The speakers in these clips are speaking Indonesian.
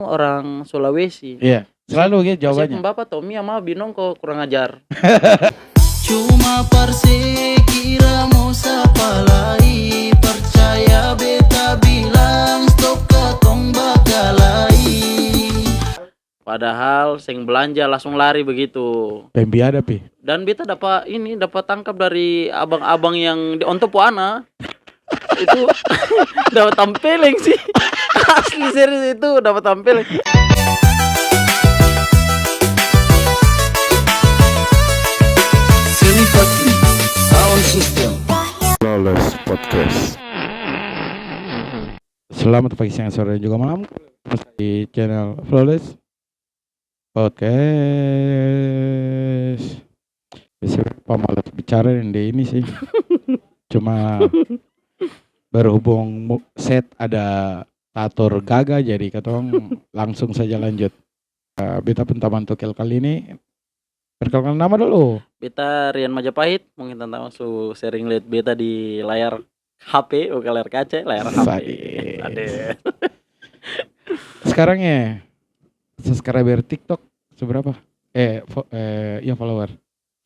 orang Sulawesi. Iya, selalu gitu Jawabannya. jawabannya. Bapak Tommy sama Binong kok kurang ajar. Cuma kira mau sapa lai, percaya beta bilang stop katong bakalai. Padahal seng belanja langsung lari begitu. Pembi ada pi. Dan beta dapat tangkap dari abang-abang yang di Onto Puana. Itu dapat tampeleng sih. Asli serius itu dapat tampeleng. Selifatli Sound System Flawless Podcast. Selamat pagi, siang, sore, dan juga malam di channel Flawless Podcast. Biasanya pemalas bicara di ini sih. Cuma berhubung set ada tator gaga, jadi katong langsung saja lanjut. Beta Pentaman Tokel kali ini perkenalkan nama dulu. Beta Rian Majapahit, mungkin tentang sering lihat beta di layar HP, bukan layar kaca, layar HP. Sadis. Ada. Sekarang ya subscriber TikTok seberapa? Ya follower.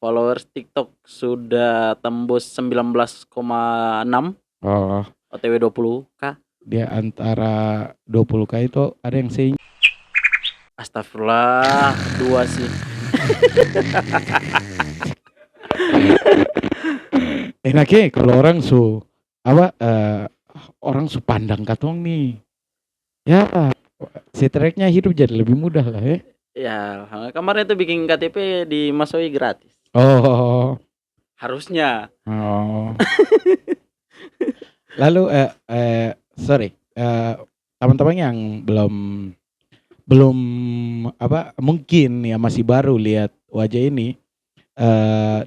Followers TikTok sudah tembus 19,6, Oh, OTW 20k. dia antara 20k itu ada yang say Astagfirullah, 2 sih. enaknya kalau orang orang pandang katong nih. Ya, si tracknya hidup jadi lebih mudah lah ya. Ya, kemarin itu bikin KTP di Masoi gratis. Oh. Harusnya. Oh. Lalu teman-teman yang belum mungkin ya masih baru lihat wajah ini,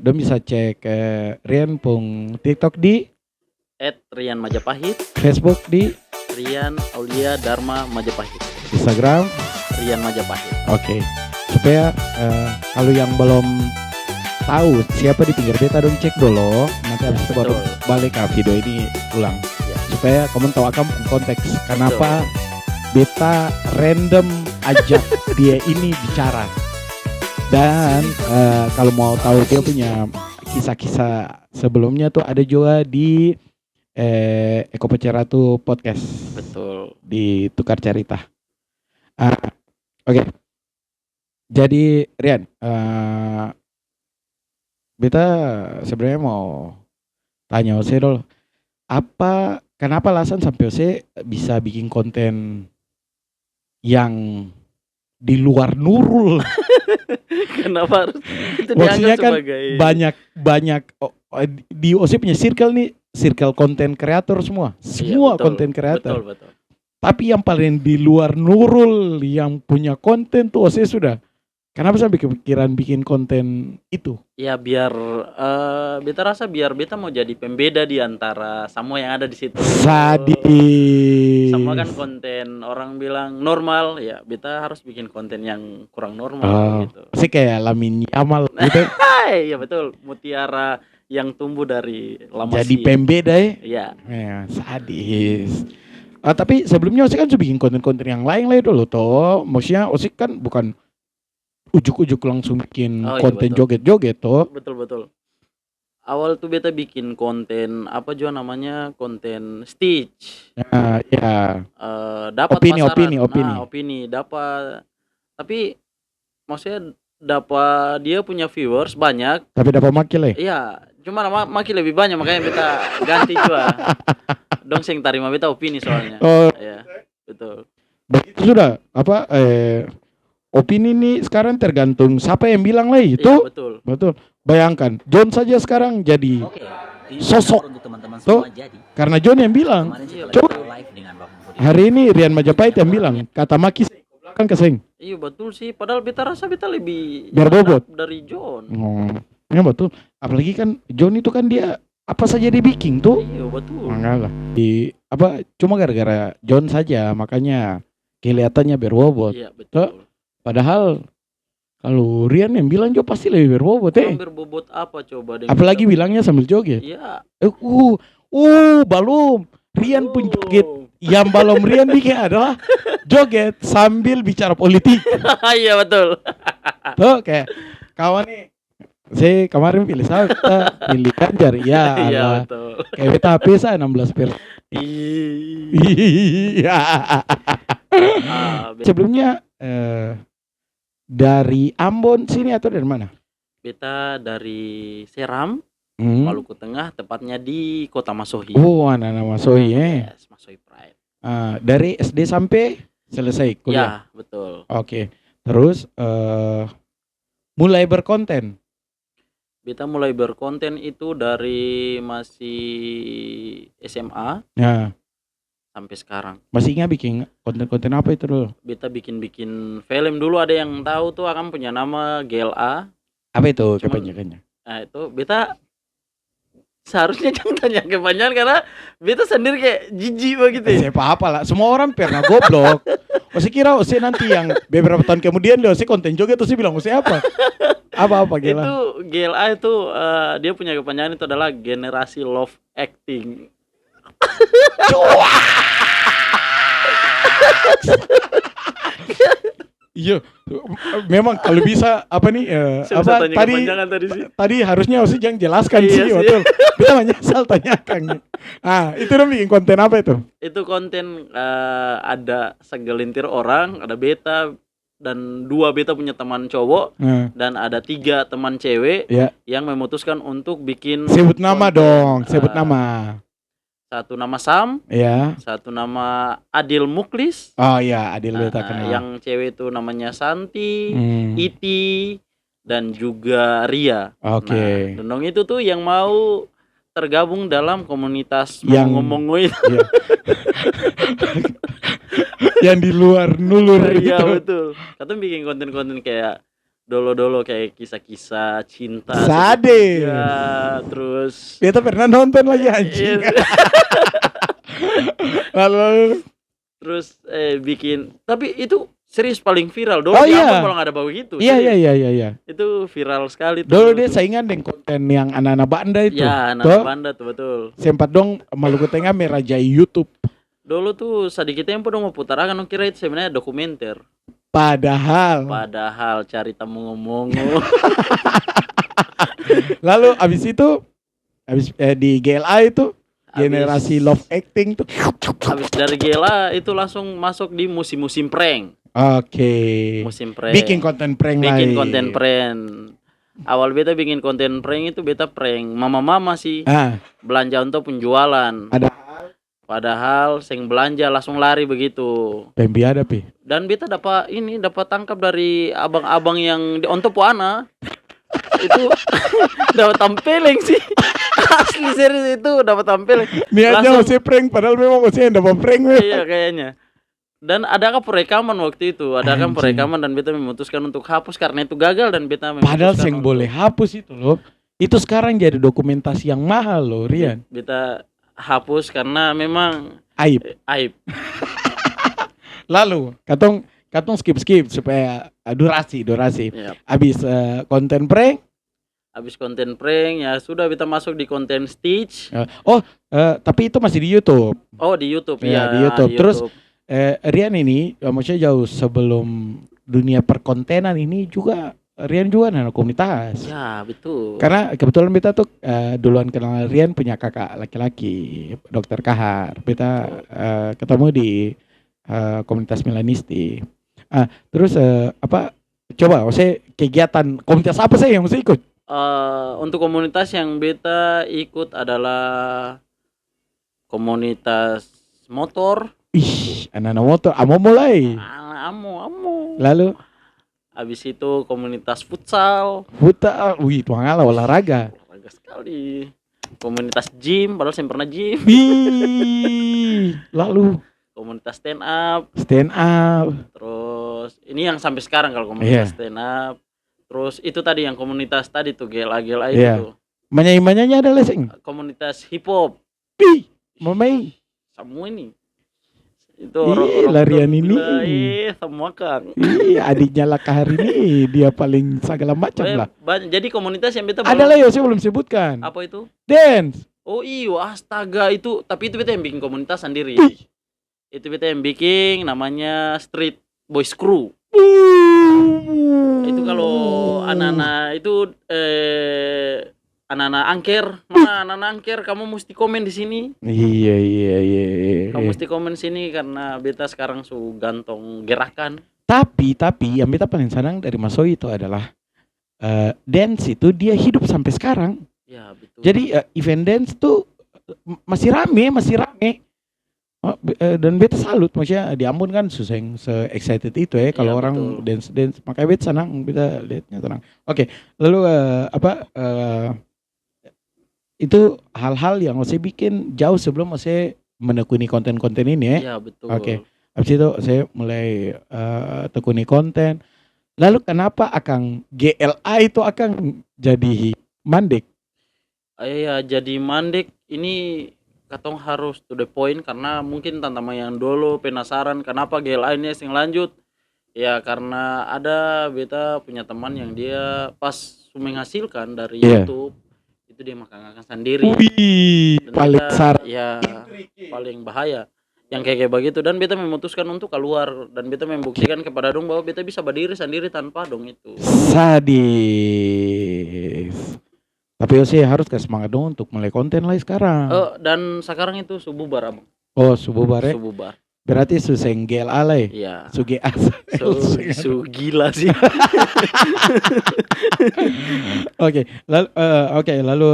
dong bisa cek Rian pung TikTok di @Rian Majapahit, Facebook di Rian Aulia Dharma Majapahit, Instagram. Rian Majapahit. Oke. Supaya kalau yang belum tahu siapa di pinggir beta, dong cek dulu. Nanti habis itu baru Betul. balik ke video ini ulang. Ya. Supaya kamu tahu akan konteks kenapa beta random ajak dia ini bicara. Dan kalau mau tahu dia punya kisah-kisah sebelumnya tuh ada juga di Eko Peceratu Podcast. Betul. Di Tukar Cerita. Oke. Jadi Rian, beta sebenarnya mau tanya Ose dulu. Kenapa alasan sampai Ose bisa bikin konten yang di luar Nurul? Kenapa harus itu Maksudnya dianggap kan sebagai banyak di Ose punya circle nih, circle konten kreator semua. Semua betul, konten kreator. Betul. Tapi yang paling di luar Nurul yang punya konten tuh Ose sudah. Kenapa sampai kepikiran bikin konten itu? Ya biar beta rasa biar beta mau jadi pembeda di antara semua yang ada di situ. Sadis. Sama kan konten orang bilang normal, ya beta harus bikin konten yang kurang normal gitu. Pasti kayak Lamin Yamal gitu. Hai, ya betul, mutiara yang tumbuh dari lama Jadi sih. pembeda ya. Iya. Ya, sadis. Tapi sebelumnya Osik kan sudah bikin konten-konten yang lain lah dulu toh. Maksudnya Osik kan bukan ujuk-ujuk langsung bikin konten betul. joget-joget toh. Betul. Awal tuh beta bikin konten apa juga namanya, konten Stitch. Ya. Dapat Opini. Dapat, tapi maksudnya dapat dia punya viewers banyak. Tapi dapat makil ya? Iya, cuma makin lebih banyak makanya beta ganti juga. Dong sing tarima beta opini soalnya. Oh, Ya, betul. begitu sudah. Opini nih sekarang tergantung siapa yang bilang lah itu. Iya, betul. Bayangkan John saja sekarang jadi sosok tuh karena John yang bilang. Coba hari ini Rian Majapahit yang bilang kata Maki kan keseng. Iya betul sih, padahal beta rasa beta lebih Biar bobot dari John. Ya betul. Apalagi kan John itu kan dia apa saja dibikin tuh. Iya betul. Enggak lah. Cuma gara-gara John saja makanya kelihatannya berbobot. Iya betul. Padahal kalau Rian yang bilang juga pasti lebih berbobot Berbobot apa coba dengan apalagi bilangnya sambil joget. Iya. Belum. Rian pun joget yang belum Rian bikin adalah joget sambil bicara politik. Iya betul. Tuh kayak kawan nih, saya kemarin pilih Sabta, pilih Ganjar, ya Iya Allah. betul. Kayak beta HP saya 16%. Ih. Iya. Sebelumnya dari Ambon sini atau dari mana? Beta dari Seram, Hmm. Maluku Tengah, tepatnya di Kota Masohi. Oh, anak-anak Masohi Yes, Masohi Pride. dari SD sampai selesai kuliah. Ya, betul. Oke. Terus mulai berkonten. Beta mulai berkonten itu dari masih SMA Ya, sampai sekarang. masih ingat bikin konten-konten apa itu dulu? Beta bikin film dulu, ada yang tahu tuh akan punya nama GLA. Apa itu Cuman- kepanjangannya? Nah, itu beta seharusnya jangan tanya kepanjangan karena beta sendiri kayak jijik begitu ya. Siapa apa lah, semua orang pernah goblok. Saya kira saya nanti yang beberapa tahun kemudian dia konten joget terus dia bilang saya apa? Apa gila? Itu GLA itu dia punya kepanjangan itu adalah Generasi Love Acting. Iya, memang kalau bisa apa nih Saya bisa apa tanya tadi kepanjangan tadi sih. tadi harusnya Osi jangan jelaskan Iya sih, sih. betul. Kita menyesal tanyakan. Itu dong bikin konten apa itu? Itu konten ada segelintir orang, ada beta dan 2 beta punya teman cowok Nah, dan ada 3 teman cewek ya, yang memutuskan untuk bikin sebut nama konten. dong, sebut Eh, nama. Satu nama Sam, Ya. satu nama Adil Muklis. Oh ya, Adil beta kenal. Yang cewek itu namanya Santi, Hmm, Iti, dan juga Ria. Oke. Nah, Dendong itu tuh yang mau tergabung dalam komunitas Yang- ngomong itu. Iya. Yang di luar nulur Iya gitu. betul. Katanya bikin konten-konten kayak dolo-dolo kayak kisah-kisah cinta Sadis. segitiga, terus Beta pernah nonton lagi anjing. Iya, Lalu terus bikin, tapi itu serius paling viral. Dulu Oh, di iya. Ambon kalau nggak ada begitu. iya serius. iya. Itu viral sekali tuh. Dulu dia saingan dengan konten yang anak-anak Banda itu. Ya, Toh, anak Banda tuh betul. sempat dong Maluku Tengah merajai YouTube. Dulu tuh sedikit tempo dong mau putar akan kira itu sebenarnya dokumenter. Padahal Cari tamu ngomong. lalu abis itu di GLA itu generasi love acting tuh. Habis dari Gela itu langsung masuk di musim-musim prank. Oke. Musim prank. Bikin konten prank Bikin lain. konten prank. Awal beta bikin konten prank itu beta prank mama-mama sih. Belanja untuk penjualan. Padahal sing belanja langsung lari begitu. Pembi ada pi. Dan beta dapat tangkap dari abang-abang yang di Onto Puana. Itu dapat tampileng sih. Asli serius itu dapat tampileng. Niatnya Langsung- masih prank padahal memang masih yang dapat prank. Iya kayaknya. Dan adakah perekaman waktu itu? Adakah Anjing. perekaman dan beta memutuskan untuk hapus karena itu gagal dan beta memutuskan Padahal yang untuk- boleh hapus itu loh. Itu sekarang jadi dokumentasi yang mahal loh, Rian. Beta hapus karena memang Aib. aib. Lalu, katong skip supaya durasi. Ya. Habis konten prank. Habis konten prank ya sudah beta masuk di konten Stitch. Tapi itu masih di YouTube. Oh di YouTube Ya, ya. di YouTube. Terus, Rian ini, maksudnya jauh sebelum dunia perkontenan ini juga Rian juga anak komunitas. ya betul. Karena kebetulan beta tuh duluan kenal Rian punya kakak laki-laki, Dokter Kahar. Beta ketemu di komunitas Milanisti. Terus coba maksudnya kegiatan komunitas apa sih yang mesti ikut? Untuk komunitas yang beta ikut adalah komunitas motor. Ih, anak-anak motor, amo mulai. Amo. Lalu Habis itu komunitas futsal. wih, tuang ala olahraga. Olahraga sekali. Komunitas gym, padahal saya pernah gym. Wih, lalu Komunitas stand up. stand up. Terus ini yang sampai sekarang kalau komunitas Iya. stand up. Terus itu tadi yang komunitas tadi tuh gela-gela Iya. itu. Menyanyi-menyanyi ada lesing. Komunitas hip hop. Wih, mamai. Semua ini. Itu Ih, larian ini. semua kan. Ih, adiknya lah hari ini dia paling segala macam lah. Jadi komunitas yang beta Ada lah ya, saya belum sebutkan. apa itu? Dance. Oh iya, astaga itu, tapi itu beta yang bikin komunitas sendiri. Itu beta yang bikin namanya Street Boys Crew. Itu kalau anak-anak itu anak-anak angker, mana anak-anak angker kamu mesti komen di sini. Iya. Kamu mesti komen sini karena beta sekarang gantong gerakan. Tapi yang beta paling senang dari Mas Soi itu adalah dance itu dia hidup sampai sekarang. Ya, betul. Jadi event dance tuh masih rame. Dan beta salut, maksudnya di Ambon kan susah yang se-excited itu ya kalau Iya, orang betul. dance, makanya beta senang, beta lihatnya tenang. Oke, lalu itu hal-hal yang saya bikin jauh sebelum saya menekuni konten-konten ini ya. Iya, betul. Oke. Habis itu saya mulai tekuni konten. Lalu kenapa Akang GLA itu Akang jadi mandek? Iya, jadi mandek ini katong harus to the point karena mungkin tantama yang dulu penasaran kenapa GLA ini sing lanjut. Ya karena ada beta punya teman yang dia pas menghasilkan dari Iya. YouTube itu dia makan sendiri. Wih, Dan paling beta, sar. ya paling bahaya yang kayak begitu, dan beta memutuskan untuk keluar dan beta membuktikan kepada dong bahwa beta bisa berdiri sendiri tanpa dong itu. Sadis. Tapi sih harus kasih semangat dong untuk mulai konten lah sekarang. Dan sekarang itu sububar abang. Oh, subuh bare. Sububar. Berarti suseng GLA lah ya? Iya. Suge as. Gila sih. Lalu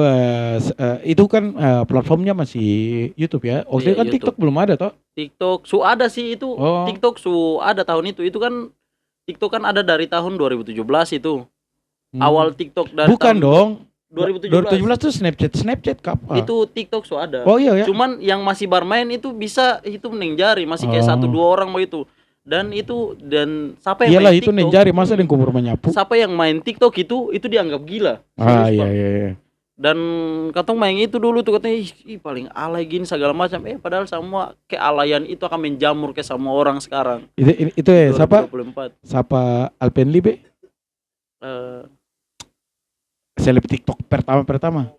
itu kan platformnya masih YouTube ya. Waktu Iya, itu kan YouTube. TikTok belum ada toh? TikTok ada sih itu. Oh. TikTok ada tahun itu. Itu kan TikTok kan ada dari tahun 2017 itu. Awal TikTok dari Bukan tahun dong. 2017. 2017 tuh Snapchat kapan? Itu TikTok ada. Oh iya ya. Cuman yang masih bermain itu bisa hitung neng jari, masih kayak 1-2 orang begitu. Dan siapa yang Iyalah main itu TikTok? nenjari masa yang kubur menyapu. Siapa yang main TikTok itu dianggap gila. Ah Serius, Pak. iya. Dan katong main itu dulu tuh katanya ih paling alay gini segala macam. Padahal semua kealayan itu akan menjamur ke semua orang sekarang. Itu ya siapa? 2024. Siapa Alpenlibe? Seleb TikTok pertama.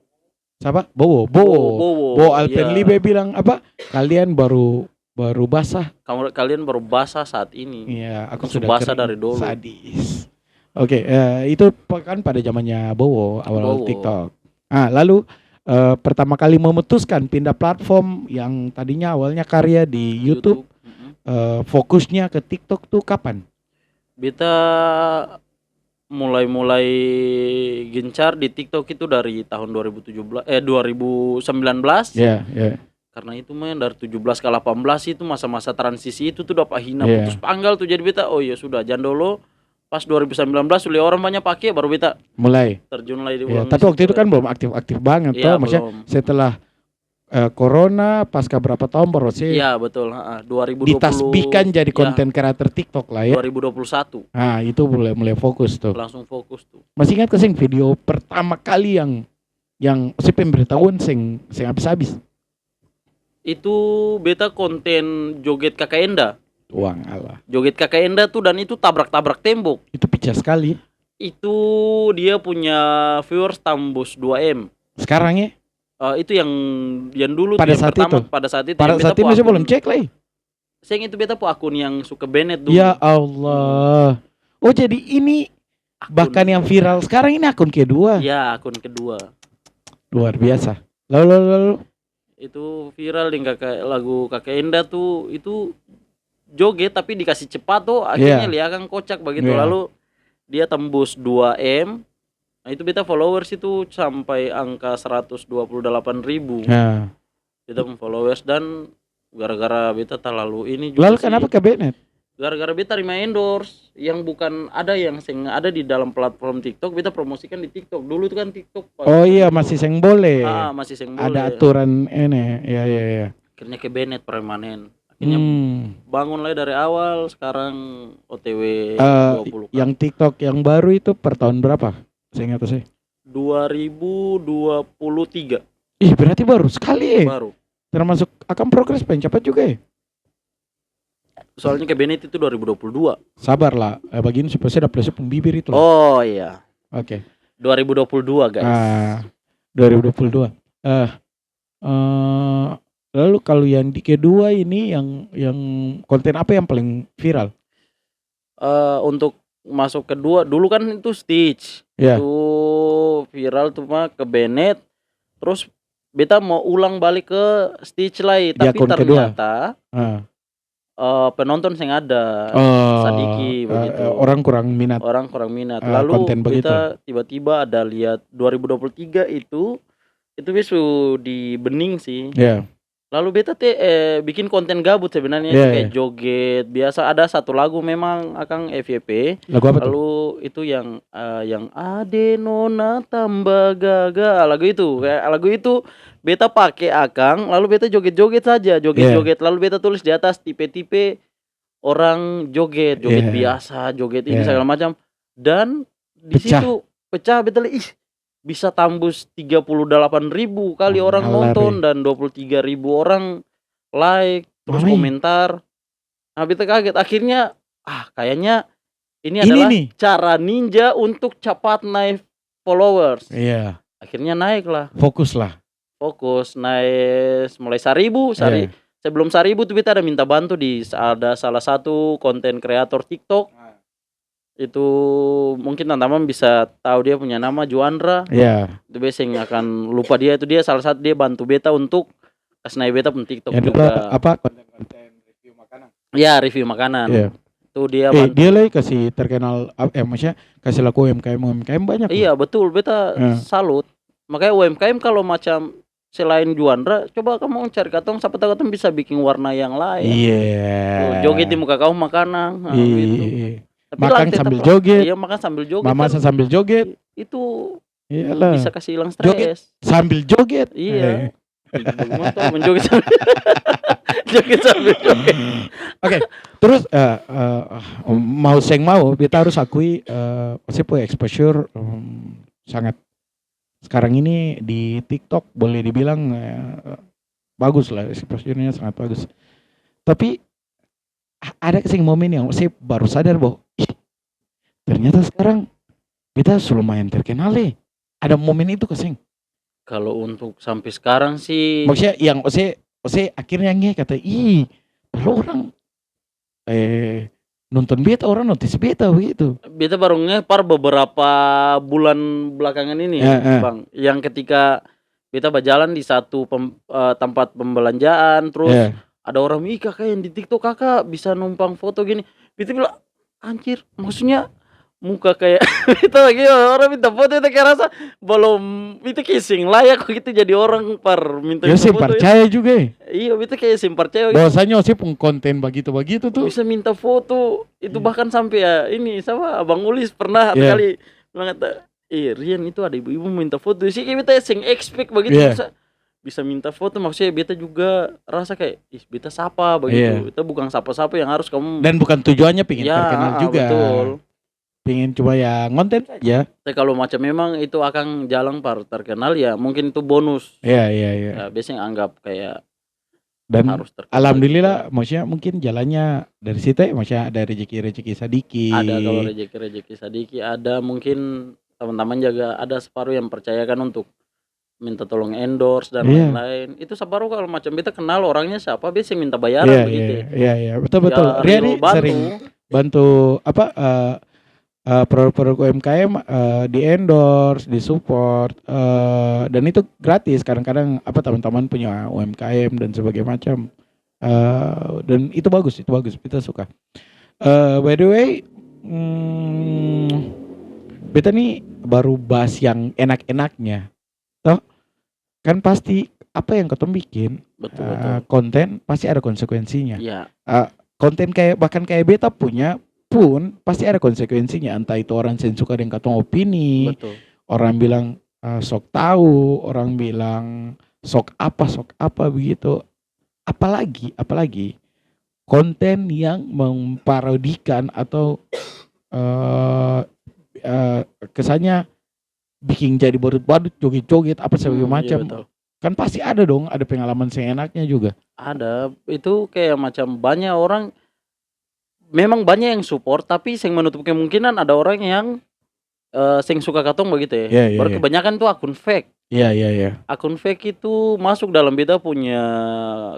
Siapa? Bowo Alpenlibe bilang apa? Kalian baru basah. Kalian baru basah saat ini. Iya, aku Langsung sudah basah kering. dari dulu. Sadis. Oke, itu kan pada zamannya Bowo awal TikTok. Lalu pertama kali memutuskan pindah platform yang tadinya awalnya karya di YouTube. Fokusnya ke TikTok tuh kapan? Beta mulai gencar di TikTok itu dari tahun 2019. Iya. Karena itu dari 17 ke 18 itu masa-masa transisi itu tuh dapat hina Iya. putus panggal tuh, jadi beta oh ya sudah jangan dulu. Pas 2019 oleh orang banyak pakai baru beta mulai terjun lagi di ya, uang tapi di waktu situ itu kan ya. belum aktif banget Iya, toh, maksudnya belum. setelah Corona pasca berapa tahun baru sih Iya betul, 2020 ditasbihkan jadi ya, konten kreator TikTok lah ya. 2021 Itu mulai fokus tuh. langsung fokus tuh. Masih ingat kesing video pertama kali yang si pemberitahuan sing habis-habis. Itu beta konten joget kakak Enda. Uang Allah. Joget kakak Enda tuh, dan itu tabrak-tabrak tembok. Itu pecah sekali. Itu dia punya viewers tembus 2M. Sekarang ya? Itu yang dulu Pada tuh, yang saat pertama itu? pada saat itu. Pada yang beta saat ini po saya akun- belum cek lagi. Sayang itu beta po akun yang suka Bennett dulu. Ya Allah. Oh jadi ini bahkan yang viral sekarang ini akun kedua. Ya, akun kedua. Luar biasa. Lalu. Itu viral di lagu kakak Enda tuh, itu joget tapi dikasih cepat tuh akhirnya liakan kocak begitu. Yeah. Lalu dia tembus 2M. Nah itu beta followers itu sampai angka 128.000. Nah. Beta followers, dan gara-gara beta terlalu ini juga Lalu sih. kenapa ke Bennett? Gara-gara beta terima endorse yang bukan ada yang ada di dalam platform TikTok, beta promosikan di TikTok. Dulu tuh kan TikTok. Oh iya masih seng boleh. Masih seng boleh. Ada aturan ini. Ya. Akhirnya ke Bennett permanen. Akhirnya bangun lagi dari awal, sekarang OTW 20. Yang TikTok yang baru itu per tahun berapa? Saya ingat sih. 2023. Ih berarti baru sekali ya. Baru. Termasuk akan progres paling cepat juga ya. Soalnya ke Bennett itu 2022. Sabar lah, bagian supaya saya dapat pembibir itu. Oh iya. Oke. 2022 guys. 2022. Lalu kalau yang di kedua ini yang konten apa yang paling viral? Untuk masuk kedua dulu kan itu Stitch. Ya. Itu viral tuh mah ke Bennett. Terus beta mau ulang balik ke Stitch lagi, Di tapi akun kedua. ternyata Ah. penonton yang ada Oh, Sadiki begitu. orang kurang minat Orang kurang minat. konten Lalu begitu. beta tiba-tiba ada lihat 2023 itu bisu di Bening sih. Ya. Lalu beta bikin konten gabut sebenarnya Iya, itu kayak iya. joget. Biasa ada satu lagu memang akang FYP. Lagu apa tuh? Lalu itu yang Ade Nona tambah gaga. Lagu itu kayak lagu itu beta pakai akang. Lalu beta joget-joget saja, joget-joget. Lalu beta tulis di atas tipe-tipe orang joget, joget Yeah. biasa, joget ini Yeah. segala macam. Dan di Pecah. situ pecah beta lihat, ih bisa tembus 38.000 kali orang Malah, nonton dan 23.000 orang like, terus Mami. komentar. Nah, beta kaget akhirnya kayaknya ini Ini adalah nih. cara ninja untuk cepat naik followers. Iya. Akhirnya naik lah. Fokus lah. Fokus naik mulai 1.000, Iya. sebelum 1.000 tuh beta ada minta bantu ada salah satu konten kreator TikTok. Itu mungkin teman-teman bisa tahu dia punya nama Juandra. Iya. Itu biasanya akan lupa dia, itu dia salah satu dia bantu beta untuk kasih naik beta pun TikTok Yang juga. apa konten review makanan. Ya, review makanan. Iya. Itu dia bantu. Dia lagi kasih terkenal maksudnya kasih laku UMKM banyak. Iya, betul. Beta salut. Makanya UMKM kalau macam selain Juandra, coba kamu cari katong siapa tahu katong bisa bikin warna yang lain. Iya. Joget di muka kamu makanan. Gitu. Tapi makan sambil joget. Iya, makan sambil joget. Mama kan, sambil joget. Itu Iyalah. bisa kasih hilang stres. Sambil joget. Iya. Menjoget sambil joget sambil joget. Oke. Terus mau kita harus akui exposure sangat sekarang ini di TikTok boleh dibilang bagus lah, exposure-nya sangat bagus. Tapi ada momen yang saya baru sadar bahwa ternyata sekarang kita lumayan terkenal nih. Ada momen itu keseng. Kalau untuk sampai sekarang sih maksudnya yang Ose akhirnya kata kalau orang nonton beta, orang notice beta begitu. Beta baru ngepar beberapa bulan belakangan ini Bang, yang ketika beta berjalan di satu tempat pembelanjaan terus ada orang kakak yang di TikTok kakak bisa numpang foto gini. Beta bilang anjir, maksudnya muka kayak itu lagi orang minta foto itu kayak rasa belum itu kissing layak gitu jadi orang minta ya sih foto. Percaya juga. Iya, itu kayak percaya gitu. Bahwasanya sih konten begitu tuh bisa minta foto itu bahkan sampai ini sama Abang Ulis pernah kali bilang kata Rian itu ada ibu-ibu minta foto sih kayak beta sing expect begitu bisa minta foto, maksudnya beta juga rasa kayak beta sapa begitu. Itu bukan sapa-sapa yang harus kamu dan bukan tujuannya pengen terkenal juga. Betul. Pengen coba ya ngonten saja. Tapi kalau macam memang itu akan jalan terkenal ya mungkin itu bonus. Iya. Ya, biasanya anggap kayak dan harus alhamdulillah maksudnya mungkin jalannya dari situ maksudnya ada rezeki Sadiki. Ada kalau rezeki Sadiki ada, mungkin teman-teman juga ada separuh yang percayakan untuk minta tolong endorse dan lain-lain. Itu separuh kalau macam beta kenal orangnya siapa biasa minta bayaran begitu. Iya, betul. Rian sering bantu produk-produk UMKM di endorse, di support dan itu gratis. Kadang-kadang teman-teman punya UMKM dan sebagainya macam. Dan itu bagus, kita suka. By the way, beta nih baru bahas yang enak-enaknya. Toh kan pasti apa yang ketemu bikin betul. Konten pasti ada konsekuensinya. Iya. Konten bahkan kayak beta punya pun pasti ada konsekuensinya, entah itu orang yang suka dengan katong opini. Betul. Orang bilang sok tahu, orang bilang sok apa begitu. Apalagi konten yang memparodikan atau kesannya bikin jadi badut joget-joget apa segala macam. Iya, kan pasti ada dong, ada pengalaman seenaknya juga. Ada, itu kayak macam banyak orang, memang banyak yang support tapi yang menutup kemungkinan ada orang yang yang suka katong begitu ya. Baru kebanyakan tuh akun fake. Iya. Akun fake itu masuk dalam beta punya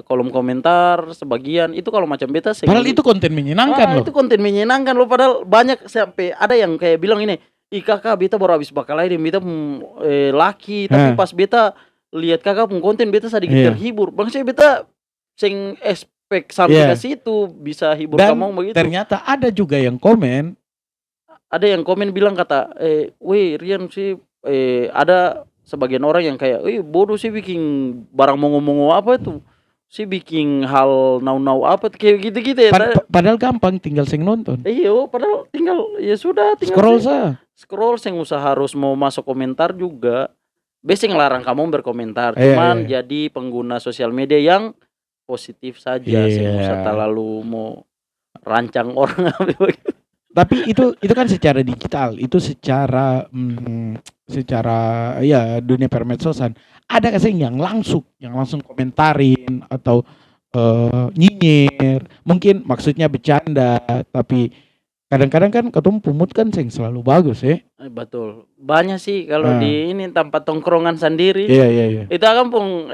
kolom komentar sebagian, itu kalau macam beta Padahal itu konten menyenangkan loh. itu konten menyenangkan loh, padahal banyak sampai ada yang kayak bilang ini, "Ih kakak, beta baru habis bakalai dan beta laki, tapi Hah. pas beta lihat kakak pun konten beta sedikit Iya. terhibur." Maksudnya beta sing expect sampai Iya. ke situ bisa hibur Dan kamu begitu. ternyata ada juga yang komen, Ada yang komen bilang kata, "Weh Rian sih," ada sebagian orang yang kayak, bodoh sih bikin barang mongo-mongo apa itu, sih bikin hal nau-nau apa tuh," kayak gitu-gitu ya. padahal gampang tinggal sing nonton. Iya, padahal tinggal ya sudah tinggal Scroll sih sah. scroll, seng usah harus mau masuk komentar juga. Bese ngelarang kamu berkomentar, Iya. cuman jadi pengguna sosial media yang positif saja, seng usah Iya. terlalu mau rancang orang apa begitu. Tapi itu kan secara digital, itu secara secara ya dunia permedsosan. Ada kasih yang langsung komentarin atau nyinyir, mungkin maksudnya bercanda, tapi kadang-kadang kan ketemu mood kan sing selalu bagus ya. Betul. Banyak sih kalau di ini tempat tongkrongan sendiri. Iya. Itu akan pun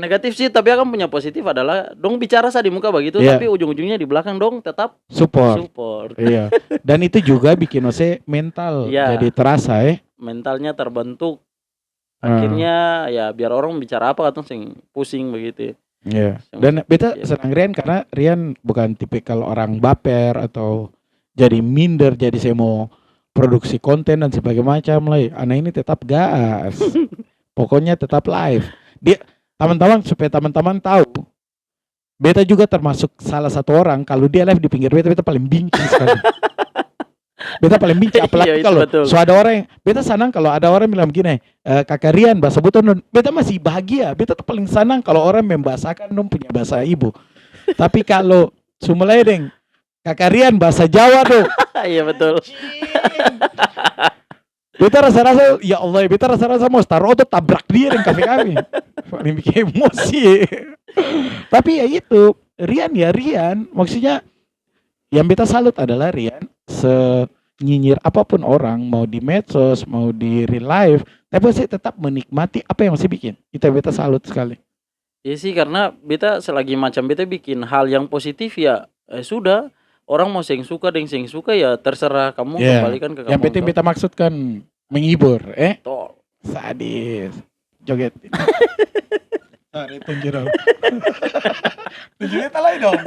negatif sih, tapi akan punya positif adalah dong bicara sa di muka begitu, Iya. tapi ujung-ujungnya di belakang dong tetap Support. Iya. Dan itu juga bikin ose mental Iya. jadi terasa ya. Mentalnya terbentuk. Akhirnya ya biar orang bicara apa atau sing pusing begitu. Iya. Dan beta senang Rian karena Rian bukan tipikal orang baper atau jadi minder, jadi saya mau produksi konten dan sebagainya macam lah. Anak ini tetap gas. Pokoknya tetap live. Dia teman-teman supaya teman-teman tahu. Beta juga termasuk salah satu orang kalau dia live di pinggir beta paling benci sekali. Beta paling benci apalagi Iya, kalau betul. so ada orang beta senang kalau ada orang bilang begini, kakak Rian bahasa buton, beta masih bahagia. Beta tuh paling senang kalau orang membahasakan dong punya bahasa ibu. Tapi kalau Sumeledeng kakak Rian bahasa Jawa tuh. Iya betul. Beta rasa-rasa ya Allah, beta rasa-rasa mau taruh tuh tabrak dia dan kami. Paling bikin emosi. Tapi ya itu, Rian, maksudnya yang beta salut adalah Rian senyinyir apapun orang, mau di medsos, mau di real life, tapi masih tetap menikmati apa yang masih bikin. Itu beta salut sekali. Iya sih, karena beta selagi macam beta bikin hal yang positif ya sudah, orang mau sing suka dan sing suka ya terserah kamu, kembalikan ke kamu. Yang penting beta maksudkan menghibur, Tol. sadis, joget. Sorry, tunjuk lain dong.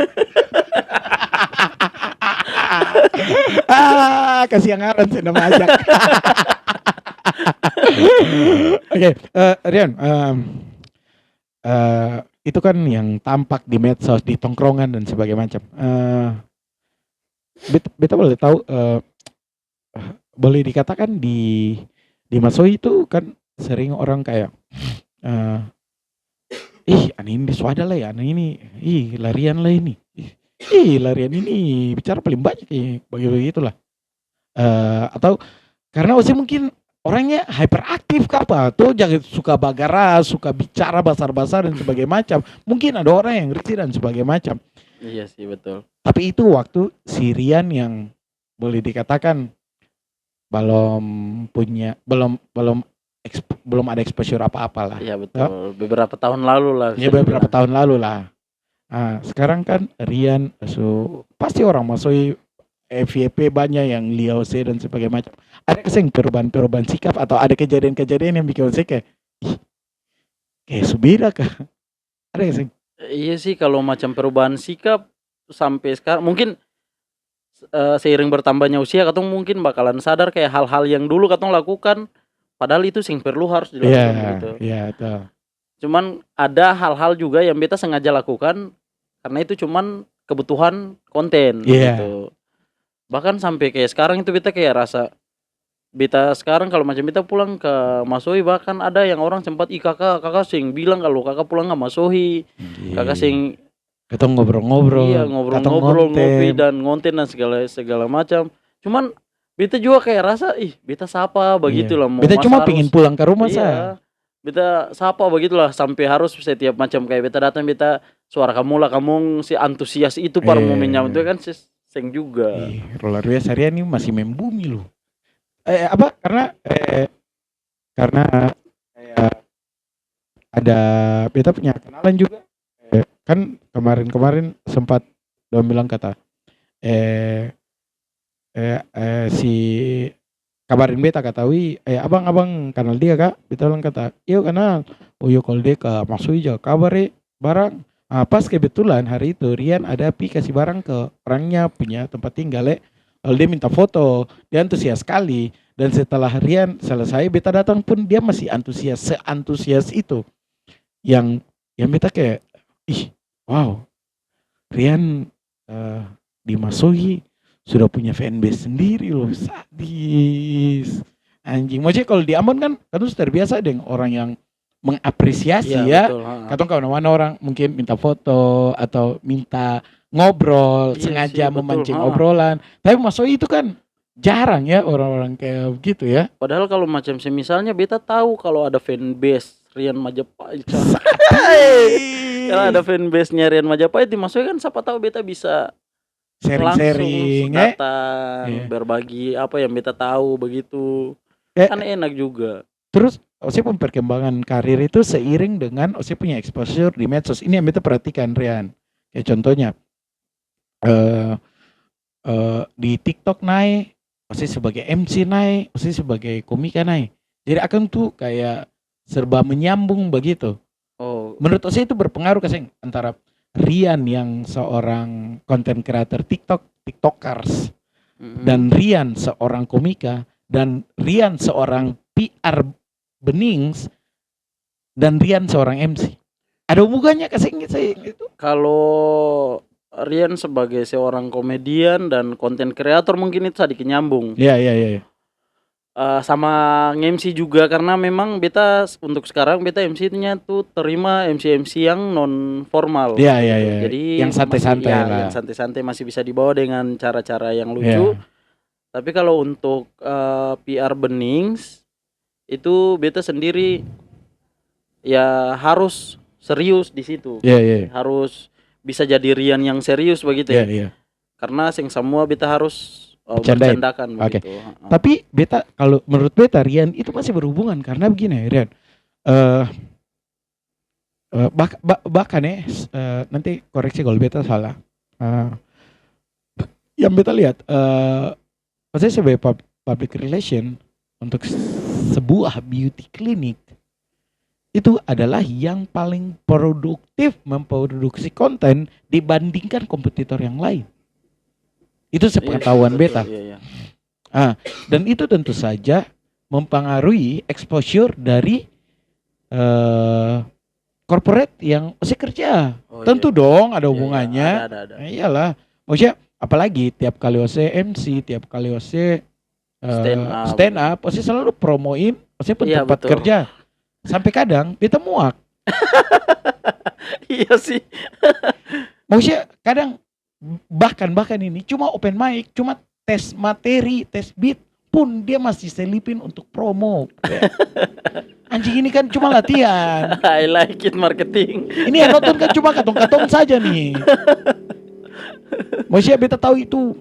Kasih yang ngaran sih nama ajak. Oke, Rian, itu kan yang tampak di medsos, di tongkrongan dan sebagainya macam. Beta boleh tahu, boleh dikatakan di Masoi itu kan sering orang kayak, aneh ini swada lah ya, aneh ini, larian lah ini, larian ini bicara paling banyak begitulah. Atau karena Osi mungkin orangnya hyperaktif apa tuh, jangan suka bagara, suka bicara basar-basar dan sebagainya macam. Mungkin ada orang yang risih dan sebagainya macam. Iya sih betul. Tapi itu waktu si Rian yang boleh dikatakan belum ada exposure apa-apa lah. Iya betul. Beberapa tahun lalu lah. Ya beberapa tahun lalu lah. Sekarang kan Rian pasti orang masuk FYP banyak yang liause dan sebagainya macam. Ada keseng perubahan sikap atau ada kejadian-kejadian yang bikin saya kayak subira kah? Ada keseng? Iya sih, kalau macam perubahan sikap sampai sekarang mungkin seiring bertambahnya usia katong mungkin bakalan sadar kayak hal-hal yang dulu katong lakukan padahal itu sing perlu harus dilakukan gitu. Iya, betul. Cuman ada hal-hal juga yang beta sengaja lakukan karena itu cuman kebutuhan konten gitu. Bahkan sampai kayak sekarang itu beta kayak rasa beta sekarang kalau macam beta pulang ke Masoi, bahkan ada yang orang sempat kakak sing bilang kalau kakak pulang ke Masoi, kakak sing kita ngobrol-ngobrol, iya ngobrol-ngobrol, ngopi dan ngonten dan segala macam. Cuman beta juga kayak rasa beta sapa begitulah mau. Beta cuma pingin pulang ke rumah beta sapa begitulah sampai harus setiap macam kayak beta datang beta suara kamu lah, kamu si antusias itu para mau menyambut itu kan seng juga. Luar biasa, Rian ini masih membumi loh. Karena ada beta punya kenalan juga. Kan kemarin sempat dia bilang kata si kabarin beta kata wi abang kenal dia kak, beta bilang kata iyo kenal, oh yo kalau dia ke masuk aja kabar barang. Pas kebetulan hari itu Rian ada kasih barang ke orangnya punya tempat tinggal lalu dia minta foto, dia antusias sekali. Dan setelah Rian selesai beta datang pun dia masih seantusias itu. Yang beta kayak wow, Rian di Masohi sudah punya fanbase sendiri loh, sadis anjing. Maksudnya kalau di Ambon kan terus terbiasa dengan orang yang mengapresiasi ya. Katong kawan-kawan orang mungkin minta foto atau minta ngobrol, sengaja memancing obrolan. Tapi Masohi itu kan jarang ya orang-orang kayak begitu ya. Padahal kalau macam misalnya beta tahu kalau ada fanbase Rian Majapahit. Kalau ada fanbase-nya Rian Majapahit di Masohi kan siapa tahu beta bisa sharing-sharing datang berbagi apa yang beta tahu begitu. Kan enak juga. Terus Ose pun perkembangan karir itu seiring dengan Ose punya exposure di medsos. Ini yang beta perhatikan Rian. Kayak contohnya di TikTok naik, Ose sebagai MC naik, Ose sebagai komika naik. Jadi akan tuh kayak serba menyambung begitu. Oh, menurut Ose itu berpengaruh kasih antara Rian yang seorang content creator TikTokers dan Rian seorang komika dan Rian seorang PR Benings dan Rian seorang MC. Ada hubungannya kasih itu? Kalau Rian sebagai seorang komedian dan konten kreator mungkin itu sedikit nyambung. Iya. Sama MC juga karena memang beta untuk sekarang beta MC-nya tuh terima MC yang non formal. Iya. Jadi yang santai-santai lah. Yang santai-santai masih bisa dibawa dengan cara-cara yang lucu. Tapi kalau untuk PR Benings itu beta sendiri ya harus serius di situ. Iya. Harus bisa jadi Rian yang serius begitu ya. Iya. Karena semua beta harus bercandakan begitu. Tapi beta kalau menurut beta Rian itu masih berhubungan karena begini Rian. Bahkan nanti koreksi kalau beta salah. Yang beta lihat maksudnya sebagai public relation untuk sebuah beauty clinic itu adalah yang paling produktif memproduksi konten dibandingkan kompetitor yang lain. Itu sepengetahuan beta. Iya. Dan itu tentu saja mempengaruhi exposure dari corporate yang masih kerja. Tentu dong ada hubungannya. Ada. Nah, iyalah. Maksudnya apalagi tiap kali OC MC, tiap kali OC stand up, OC selalu promoin OC pun tempat kerja. Sampai kadang beta muak. Iya sih. Maksudnya kadang bahkan ini cuma open mic, cuma tes materi, tes beat pun dia masih selipin untuk promo. Anjing ini kan cuma latihan. I like it marketing. Ini yang nonton kan cuma katong-katong saja nih. Maksudnya beta tahu itu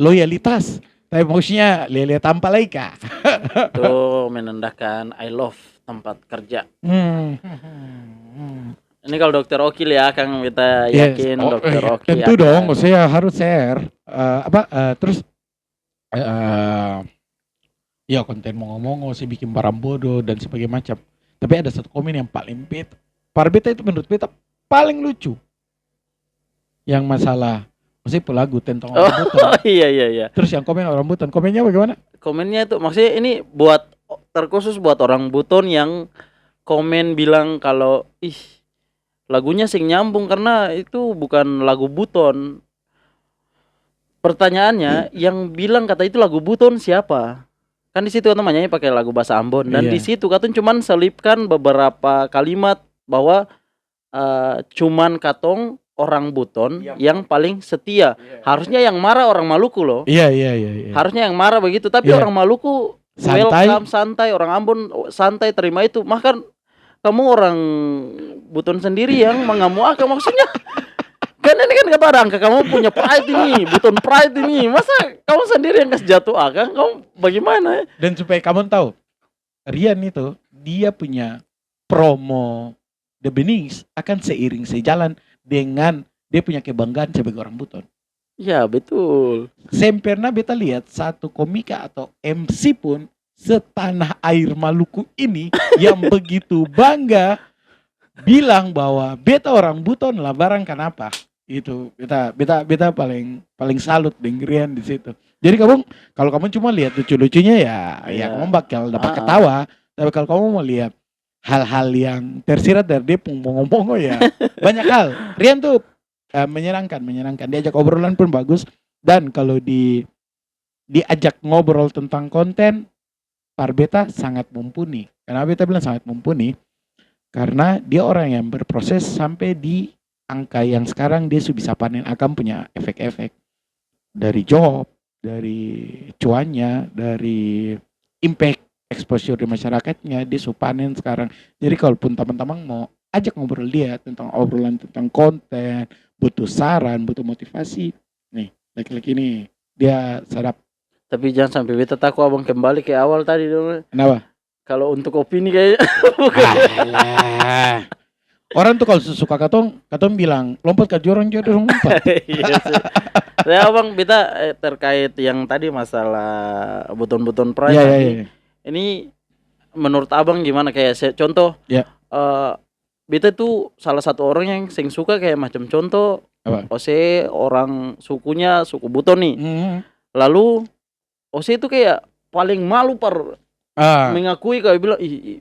loyalitas. Tapi maksudnya lihat tampal lagi kah? Itu menandakan I love tempat kerja. Ini kalau Dokter Okil ya, Kang, kita yakin Dokter Okil. Tentu dong, saya harus share. Terus ya konten mongo-mongo, saya bikin barang bodoh dan sebagainya macam. Tapi ada satu komen yang paling beta itu menurut beta paling lucu. Yang masalah maksudnya pelagu tentang orang buton. Iya. Terus yang komen orang buton, komennya bagaimana? Komennya itu maksudnya ini terkhusus buat orang buton yang komen bilang kalau lagunya sing nyambung karena itu bukan lagu buton. Pertanyaannya yang bilang kata itu lagu buton siapa? Kan di situ kan namanya pakai lagu bahasa Ambon dan di situ katun cuman selipkan beberapa kalimat bahwa cuman katong orang buton yang paling setia. Harusnya yang marah orang Maluku loh. Iya. Harusnya yang marah begitu, tapi orang Maluku welcome, santai, orang Ambon santai terima itu. Makan kamu orang buton sendiri yang mengamuakan maksudnya. Kan ini kan kata Rangka, kamu punya pride ini, buton pride ini. Masa kamu sendiri yang kasih jatuh kamu bagaimana ya? Dan supaya kamu tahu, Rian itu dia punya promo The Benis akan seiring sejalan dengan dia punya kebanggaan sebagai orang Buton. Ya betul. Sempurna beta lihat satu komika atau MC pun setanah air Maluku ini yang begitu bangga bilang bahwa beta orang Buton lah, barang kenapa itu beta paling salut dengan di situ. Jadi kamu kalau kamu cuma lihat lucu-lucunya ya Iya. kamu bakal dapat Ah. ketawa, tapi kalau kamu mau lihat hal-hal yang tersirat dari dia ngomong ya banyak hal. Rian tuh menyenangkan, diajak obrolan pun bagus, dan kalau diajak ngobrol tentang konten, Parbeta sangat mumpuni. Kenapa beta bilang sangat mumpuni? Karena dia orang yang berproses sampai di angka yang sekarang dia sudah bisa panen akan punya efek-efek dari job, dari cuannya, dari impact exposure di masyarakatnya, dia sudah panen sekarang. Jadi kalaupun teman-teman mau ajak ngobrol dia tentang obrolan tentang konten, butuh saran, butuh motivasi, nih laki-laki ini dia sadap. Tapi jangan sampai beta takut abang kembali ke awal tadi dong. Kenapa? Kalau untuk opini kayaknya Alah. Orang tuh kalau suka katong bilang lompat ke jorong lompat. iya sih. Saya abang beta terkait yang tadi masalah buton-buton pride Iya, tadi. iya. Ini menurut abang gimana, kayak contoh Iya. beta tuh salah satu orang yang sing suka kayak macam contoh Apa? Ose orang sukunya suku Buton nih. Hmm. Lalu Ose itu kayak paling malu mengakui, kayak bilang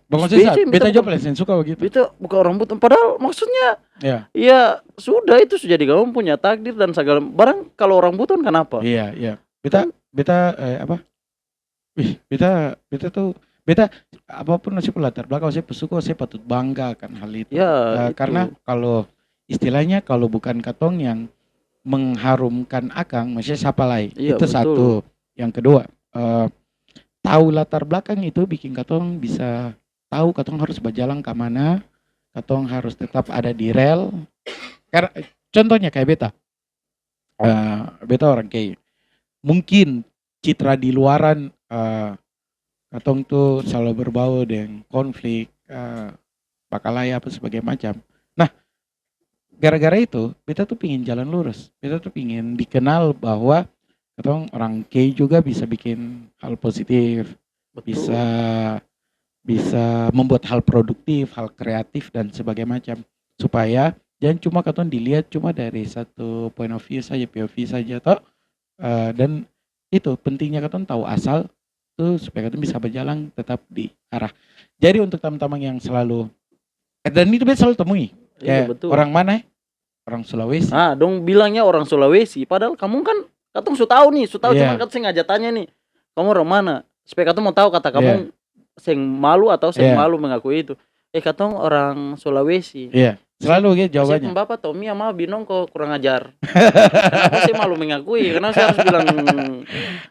Bang Ose, beta beta bukan- jawab lesen suka begitu. beta bukan orang Buton, padahal maksudnya Iya. ya sudah itu sudah jadi kamu punya takdir dan segala barang. Kalau orang Buton kenapa? Iya. Beta apa? Beta apapun nasib latar belakang saya pesuka, saya patut bangga akan hal itu. Ya, itu. Karena kalau istilahnya kalau bukan katong yang mengharumkan akang, maksudnya siapa lain? Iya, Itu betul. satu. Yang kedua, tahu latar belakang itu bikin katong bisa tahu katong harus berjalan ke mana, katong harus tetap ada di rel. Karena contohnya kayak beta, beta orang kayak mungkin citra di luaran katong tuh selalu berbau dengan konflik, pakalaya apa sebagai macam. Nah, gara-gara itu beta tuh pingin jalan lurus, beta tuh pingin dikenal bahwa katong orang kei juga bisa bikin hal positif, Betul. bisa membuat hal produktif, hal kreatif dan sebagai macam, supaya jangan cuma katong dilihat cuma dari satu point of view saja, POV saja toh. Dan itu pentingnya katong tahu asal tuh supaya katong bisa berjalan tetap di arah. Jadi untuk teman-teman yang selalu dan itu beta selalu temui Iya, kayak betul. orang mana? Orang Sulawesi. Dong bilangnya orang Sulawesi, padahal kamu kan katong sudah tahu nih, Iya. cuma katong sengaja tanya nih, kamu orang mana? Supaya katong mau tahu kata kamu sing malu atau sing Iya. malu mengakui itu. Katong orang Sulawesi. Iya, selalu gitu Jawabannya. jawabannya. Bapak Tommy sama Binong kok kurang ajar. Kenapa saya malu mengakui? Karena saya harus bilang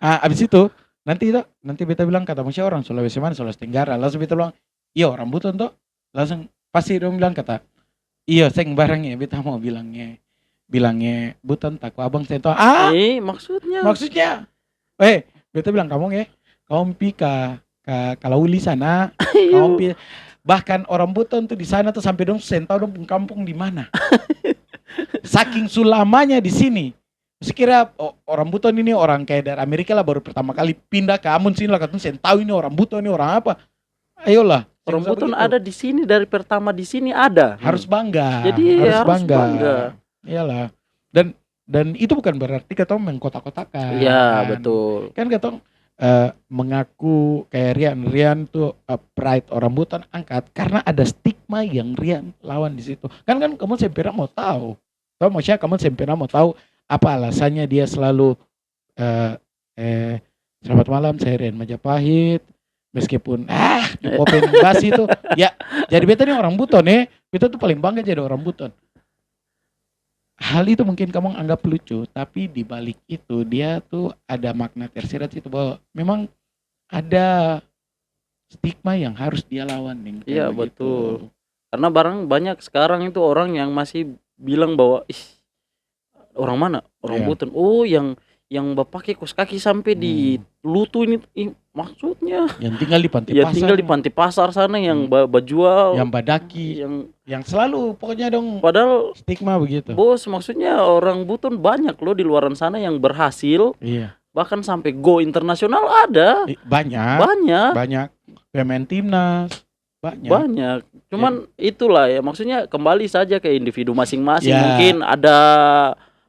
Abis itu nanti beta bilang kata Musya orang Sulawesi mana, Sulawesi Tenggara. Langsung beta bilang, iya orang Buton toh. Langsung pasti dong bilang kata, iya seng barangnya beta mau bilangnya Buton takut abang saya tahu. Maksudnya beta bilang kamu pi Kalauli sana, kamu pi bahkan orang Buton tuh di sana tuh sampai dong sen tahu dong kampung di mana. Saking sulamanya di sini. Sekira orang Buton ini orang kayak dari Amerika lah, baru pertama kali pindah ke Ambon sini lah, katanya sen tahu ini orang Buton ini orang apa. Ayolah. orang Buton ada di sini dari pertama di sini ada. Harus bangga. Jadi harus bangga. Iyalah. Dan itu bukan berarti katong mengkotak-kotakan. Iya, betul. Kan katong mengaku kayak Rian tuh pride orang Buton angkat karena ada stigma yang Rian lawan di situ. Kan kamu sempena mau tahu. Kamu sempena mau tahu apa alasannya dia selalu selamat malam saya Rian Majapahit, meskipun di Open Bas itu ya, jadi beta nih orang Buton beta tuh paling bangga jadi orang Buton. Hal itu mungkin kamu anggap lucu, tapi di balik itu dia tuh ada makna tersirat itu bahwa memang ada stigma yang harus dia lawan nih. Iya, betul. Karena banyak sekarang itu orang yang masih bilang bahwa orang mana? Orang Buton. Oh, yang bapak pakai kos kaki sampai di lutut ini. maksudnya yang tinggal di pantai ya pasar, tinggal di pantai pasar sana yang bajual yang badaki, yang selalu pokoknya dong padahal stigma begitu. bos maksudnya orang Buton banyak loh di luaran sana yang berhasil Iya. bahkan sampai go internasional ada Banyak, banyak banyak pemain timnas, banyak. banyak cuman itulah ya maksudnya kembali saja ke individu masing-masing Ya. mungkin ada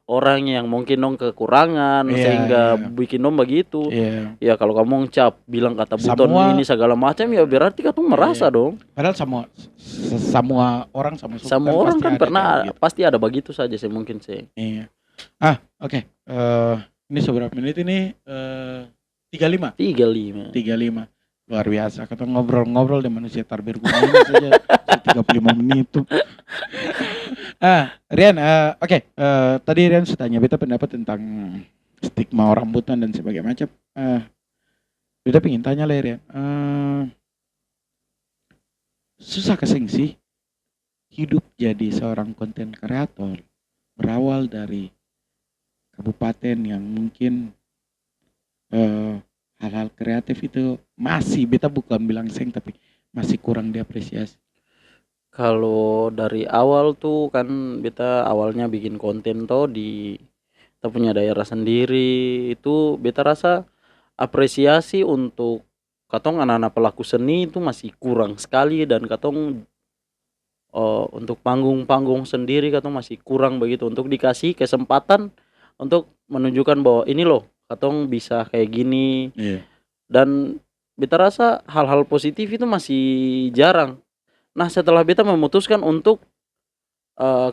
orang yang mungkin dong kekurangan Iya, sehingga iya. bikin dong begitu Iya. ya kalau kamu cap bilang kata Buton Semua- ini segala macam ya berarti kamu merasa dong Padahal semua orang sama suku semua orang kan pasti ada pernah kayak begitu. pasti ada begitu saja sih mungkin sih Iya. Oke. Ini seberapa menit ini? 35. 35 35. Luar biasa. Kita ngobrol-ngobrol dengan manusia berguna ini saja 35 menit tuh. Rian, oke. Tadi Rian sudah tanya beta pendapat tentang stigma orang Buton dan sebagainya macam. Beta pengen tanya lah Rian. Susah keseng sih hidup jadi seorang konten kreator berawal dari kabupaten yang mungkin hal-hal kreatif itu masih beta bukan bilang seng tapi masih kurang diapresiasi. kalau dari awal tuh kan beta awalnya bikin konten toh di kita punya daerah sendiri itu beta rasa apresiasi untuk katong anak-anak pelaku seni itu masih kurang sekali dan katong untuk panggung-panggung sendiri katong masih kurang begitu untuk dikasih kesempatan untuk menunjukkan bahwa ini loh katong bisa kayak gini Iya. dan beta rasa hal-hal positif itu masih jarang. Nah setelah beta memutuskan untuk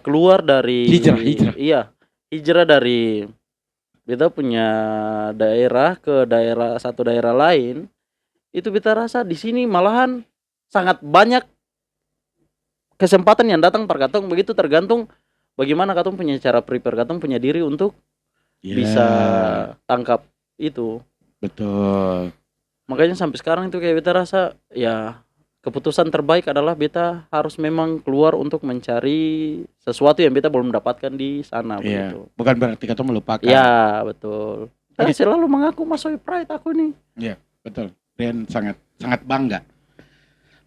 keluar dari Hijrah. iya hijrah dari beta punya daerah ke satu daerah lain itu beta rasa di sini malahan sangat banyak kesempatan yang datang per katong begitu tergantung bagaimana katong punya cara prepare katong punya diri untuk bisa tangkap itu. Betul. Makanya sampai sekarang itu kayak beta rasa ya keputusan terbaik adalah beta harus memang keluar untuk mencari sesuatu yang beta belum dapatkan di sana begitu. Bukan berarti kita melupakan. Ya betul. Saya selalu mengaku masuk pride aku nih. Iya betul. Rian sangat bangga.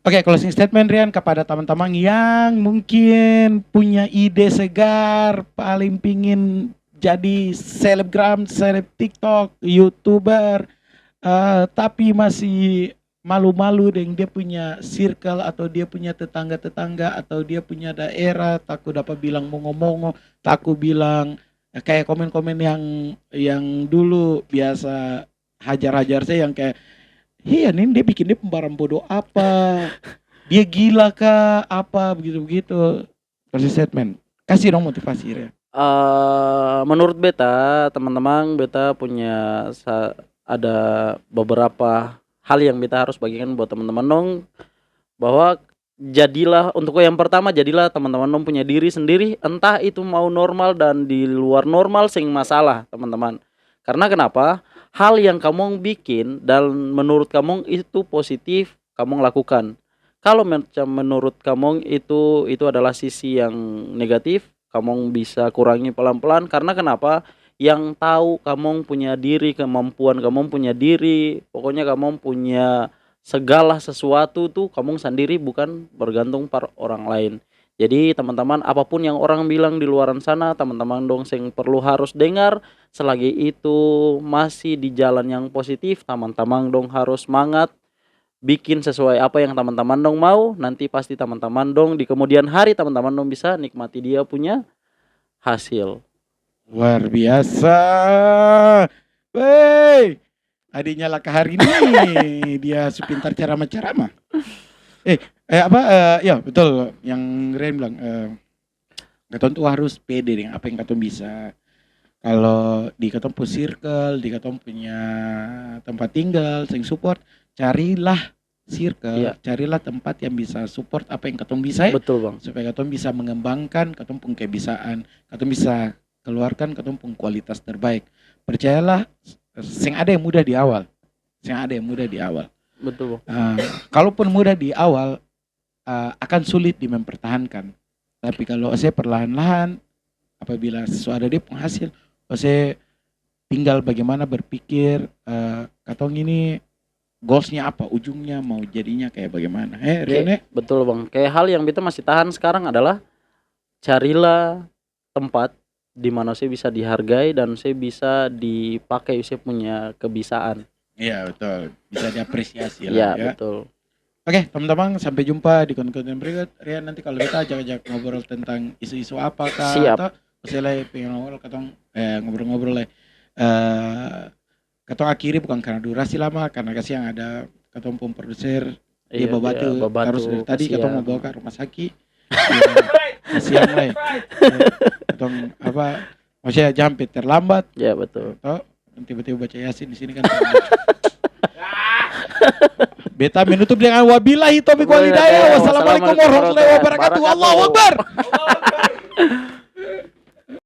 Oke, closing statement Rian kepada teman-teman yang mungkin punya ide segar, paling pingin jadi selebgram, seleb TikTok, YouTuber, tapi masih malu-malu dengan dia punya circle atau dia punya tetangga-tetangga atau dia punya daerah, takut dapat bilang mongo-mongo, takut bilang kayak komen-komen yang dulu biasa hajar-hajar saya yang kayak iya nih dia bikin dia pembarang bodoh apa, dia gila kah apa begitu-begitu. Kasih statement, kasih dong motivasi ya. Menurut beta teman-teman beta punya ada beberapa hal yang beta harus bagikan buat teman-teman dong bahwa jadilah untuk yang pertama jadilah teman-teman dong punya diri sendiri entah itu mau normal dan di luar normal sing masalah teman-teman. Karena kenapa? Hal yang kamu bikin dan menurut kamu itu positif kamu lakukan. Kalau menurut kamu itu adalah sisi yang negatif, kamu bisa kurangi pelan-pelan. Karena kenapa? Yang tahu kamu punya diri, kemampuan kamu punya diri, pokoknya kamu punya segala sesuatu tuh kamu sendiri bukan bergantung par orang lain. Jadi teman-teman apapun yang orang bilang di luaran sana teman-teman dong yang perlu harus dengar selagi itu masih di jalan yang positif teman-teman dong harus semangat bikin sesuai apa yang teman-teman dong mau nanti pasti teman-teman dong di kemudian hari teman-teman dong bisa nikmati dia punya hasil. Luar biasa. Wey, adiknya Laka hari ini dia sepintar ceramah-ceramah. Ya betul yang Ren bilang katong tuh harus pede dengan apa yang katong bisa. Kalau di katong punya circle, di katong punya tempat tinggal, sing support, carilah circle, carilah tempat yang bisa support apa yang katong bisa Betul bang. supaya katong bisa mengembangkan katong punya kebiasaan, katong bisa keluarkan katong punya kualitas terbaik. Percayalah, sing ada yang mudah di awal, Betul bang. Kalaupun mudah di awal akan sulit mempertahankan. Tapi kalau saya perlahan-lahan apabila sesuatu ada dia penghasil, saya tinggal bagaimana berpikir katong ini goalsnya apa, ujungnya mau jadinya kayak bagaimana. Rian. Betul bang, kayak hal yang beta masih tahan sekarang adalah carilah tempat di mana saya bisa dihargai dan saya bisa dipakai, saya punya kebisaan. Iya betul, bisa diapresiasi Iya lah ya. betul. Oke teman-teman, sampai jumpa di konten-konten berikut. Rian, nanti kalau kita ajak-ajak ngobrol tentang isu-isu apa kah, Siap. atau misalnya pengen ngobrol katong ngobrol-ngobrol lah. Katong akhiri bukan karena durasi lama, karena kasihan ada katong pun produser dia Iya, babatu harus dari tadi kasihan. katong mau bawa ke rumah sakit. Kasihan lah. Katong apa maksudnya jampe terlambat. Ya betul. Atau tiba-tiba baca Yasin di sini kan. Beta menutup dengan wabillahi taufiq wal hidayah. Wassalamualaikum warahmatullahi wabarakatuh. Allahu Akbar.